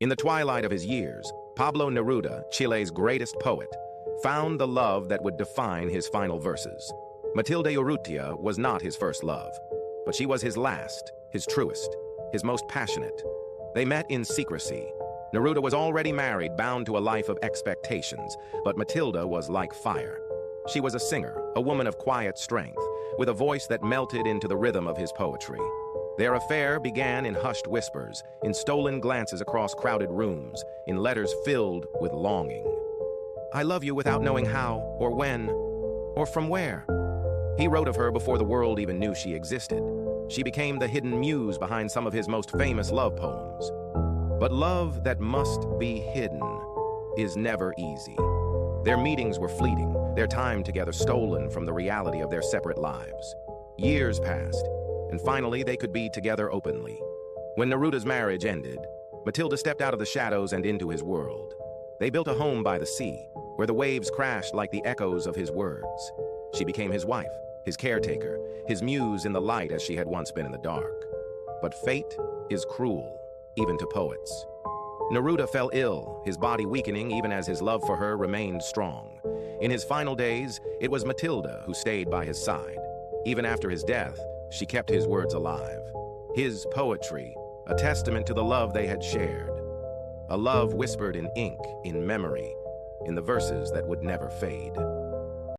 In the twilight of his years, Pablo Neruda, Chile's greatest poet, found the love that would define his final verses. Matilde Urrutia was not his first love, but she was his last, his truest, his most passionate. They met in secrecy. Neruda was already married, bound to a life of expectations, but Matilde was like fire. She was a singer, a woman of quiet strength, with a voice that melted into the rhythm of his poetry. Their affair began in hushed whispers, in stolen glances across crowded rooms, in letters filled with longing. "I love you without knowing how, or when, or from where." He wrote of her before the world even knew she existed. She became the hidden muse behind some of his most famous love poems. But love that must be hidden is never easy. Their meetings were fleeting, their time together stolen from the reality of their separate lives. Years passed, and finally they could be together openly. When Neruda's marriage ended, Matilde stepped out of the shadows and into his world. They built a home by the sea, where the waves crashed like the echoes of his words. She became his wife, his caretaker, his muse in the light as she had once been in the dark. But fate is cruel, even to poets. Neruda fell ill, his body weakening even as his love for her remained strong. In his final days, it was Matilde who stayed by his side. Even after his death, she kept his words alive. His poetry, a testament to the love they had shared. A love whispered in ink, in memory, in the verses that would never fade.